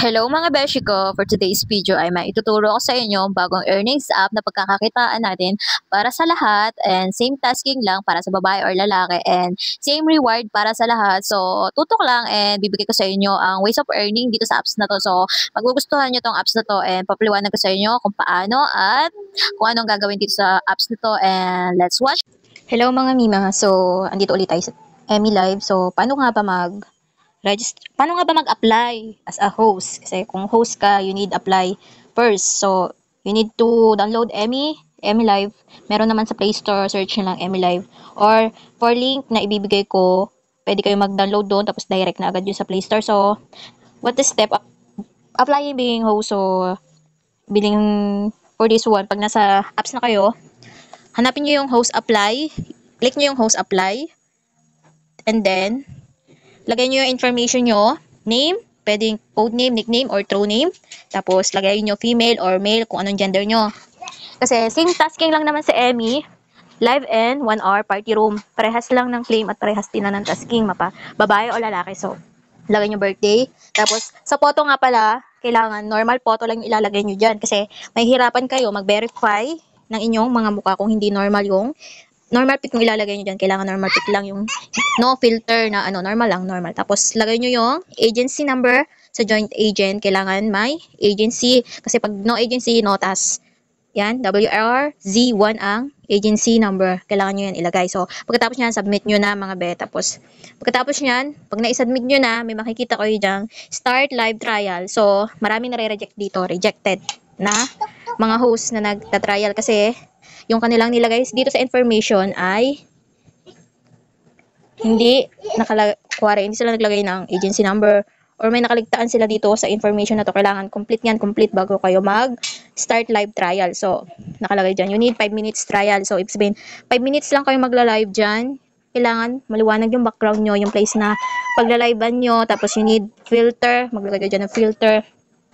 Hello mga beshi ko! For today's video ay maituturo ko sa inyo ang bagong earnings app na pagkakakitaan natin para sa lahat and same tasking lang para sa babae or lalaki and same reward para sa lahat. So, tutok lang and bibigay ko sa inyo ang ways of earning dito sa apps na to. So, magugustuhan nyo tong apps na to and papaliwanag ko sa inyo kung paano at kung anong gagawin dito sa apps na to and let's watch! Hello mga Mima. So, andito ulit tayo sa Emmy Live. So, paano nga ba mag-apply as a host? Kasi kung host ka, you need apply first. So, you need to download Emmy Live. Meron naman sa Play Store, search nyo lang Emmy Live. Or, for link na ibibigay ko, pwede kayo mag-download doon, tapos direct na agad yun sa Play Store. So, what the step? Applying being host. So, biling for this one, pag nasa apps na kayo, hanapin nyo yung host apply. Click nyo yung host apply. And then, lagay nyo yung information nyo. Name, pwedeng code name, nickname, or true name. Tapos, lagay nyo female or male kung anong gender nyo. Kasi, same tasking lang naman sa Emmy. Live and 1 hour party room. Parehas lang ng claim at parehas din na ng tasking. Babae o lalaki. So, lagay nyo birthday. Tapos, sa photo nga pala, kailangan normal photo lang yung ilalagay nyo dyan. Kasi, may hirapan kayo mag-verify ng inyong mga mukha kung hindi normal yung normal pic yung ilalagay nyo dyan. Kailangan normal pic lang yung no filter na normal lang, normal. Tapos, lagay nyo yung agency number sa joint agent. Kailangan may agency. Kasi pag no agency, no task. Yan, WRZ1 ang agency number. Kailangan nyo yan ilagay. So, pagkatapos nyan, submit nyo na mga be. Tapos, pagkatapos nyan, pag na-submit nyo na, may makikita kayo dyan, start live trial. So, maraming nare-reject dito. Rejected na mga host na nagta-trial kasi yung kanilang nilagay dito sa information ay hindi hindi sila naglagay ng agency number or may nakaligtaan sila dito sa information na to. Kailangan complete yan, complete bago kayo mag-start live trial. So, nakalagay dyan, you need 5 minutes trial. So, ibig sabihin, 5 minutes lang kayo magla-live dyan. Kailangan maliwanag yung background nyo, yung place na pagla-livean nyo. Tapos, you need filter. Maglagay dyan ng filter.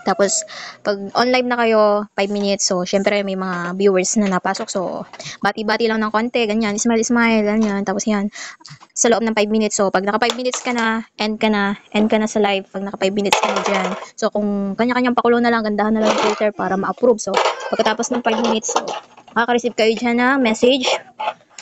Tapos, pag online na kayo, 5 minutes. So, syempre, may mga viewers na napasok. So, bati-bati lang ng konti. Ganyan. Smile, ganyan. Tapos, yan. Sa loob ng 5 minutes. So, pag naka 5 minutes ka na, end ka na sa live. Pag naka 5 minutes ka na dyan. So, kung kanya-kanyang pakulo na lang, gandahan na lang yung filter para ma-approve. So, pagkatapos ng 5 minutes, so, makaka-receive kayo dyan na message.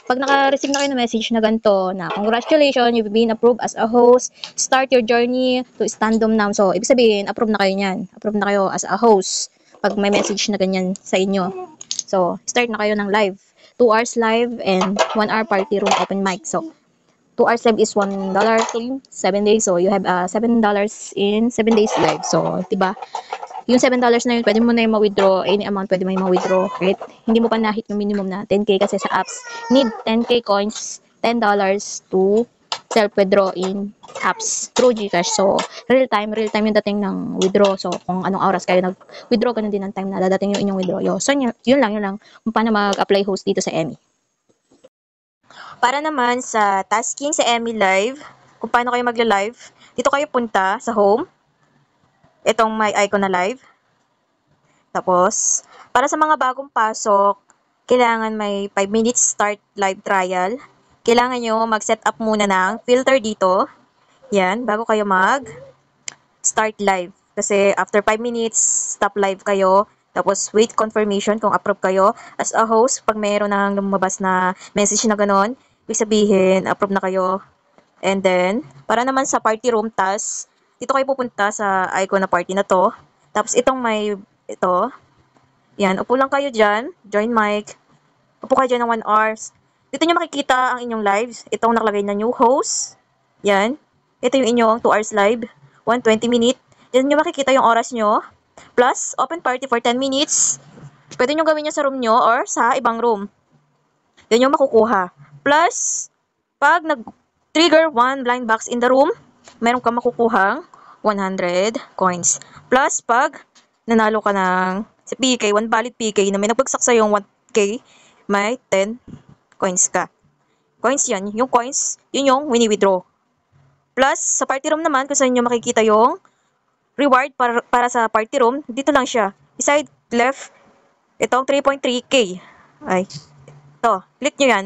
Pag naka-receive na kayo ng message na ganito, na congratulations, you've been approved as a host, start your journey to Standom now. So, ibig sabihin, approve na kayo niyan. Approve na kayo as a host pag may message na ganyan sa inyo. So, start na kayo ng live. 2 hours live and 1 hour party room open mic. So, 2 hours live is $1 in 7 days. So, you have $7 in 7 days live. So, diba? Yung $7 na yun, pwede mo na yung ma-withdraw. Any amount, pwede mo yung ma-withdraw. Kahit hindi mo pa na-hit yung minimum na 10K kasi sa apps, need 10K coins, $10 to self-withdraw in apps through GCash. So, real time yung dating ng withdraw. So, kung anong oras kayo nag-withdraw, ganun din ang time na dadating yung inyong withdraw. So, yun lang kung paano mag-apply host dito sa Emmy. Para naman sa tasking sa Emmy Live, kung paano kayo magla-live, dito kayo punta sa home. Itong may icon na live. Tapos, para sa mga bagong pasok, kailangan may 5 minutes start live trial. Kailangan nyo mag-set up muna ng filter dito. Yan, bago kayo mag-start live. Kasi after 5 minutes, stop live kayo. Tapos, wait confirmation kung approve kayo. As a host, pag mayroon nang lumabas na message na ganon, ibig sabihin, approve na kayo. And then, para naman sa party room task, dito kayo pupunta sa icon na party na to. Tapos, ito. Yan, upo lang kayo dyan. Join mic. Upo kayo dyan ng 1 hour. Dito nyo makikita ang inyong lives. Itong nakalagay na new host. Yan. Ito yung inyong 2 hours live. 120 minute. Dito nyo makikita yung oras nyo. Plus, open party for 10 minutes. Pwede nyo gawin nyo sa room nyo or sa ibang room. Yan yung makukuha. Plus, pag nag-trigger 1 blind box in the room, meron ka makukuhang 100 coins. Plus, pag nanalo ka ng sa PK, 1 valid PK na may nagbagsak sa yung 1K, may 10 coins ka. Coins yan. Yung coins, yun yung wini-withdraw. Plus, sa party room naman, kung saan nyo makikita yung reward para sa party room, dito lang siya. Beside left, itong 3.3K. Ay, ito. Click nyo yan.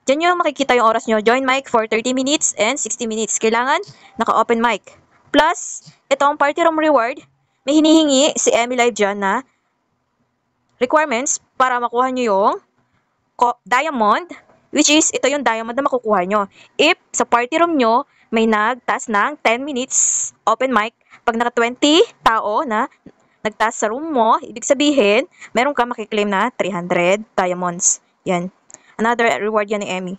Diyan nyo makikita yung oras nyo. Join mic for 30 minutes and 60 minutes. Kailangan naka-open mic. Plus, itong party room reward, may hinihingi si Emmy Live dyan na requirements para makuha nyo yung diamond, which is ito yung diamond na makukuha nyo. If sa party room nyo, may nagtaas ng 10 minutes open mic, pag naka 20 tao na nagtaas sa room mo, ibig sabihin, meron ka makiklaim na 300 diamonds. Yan. Another reward yan ni Emmy.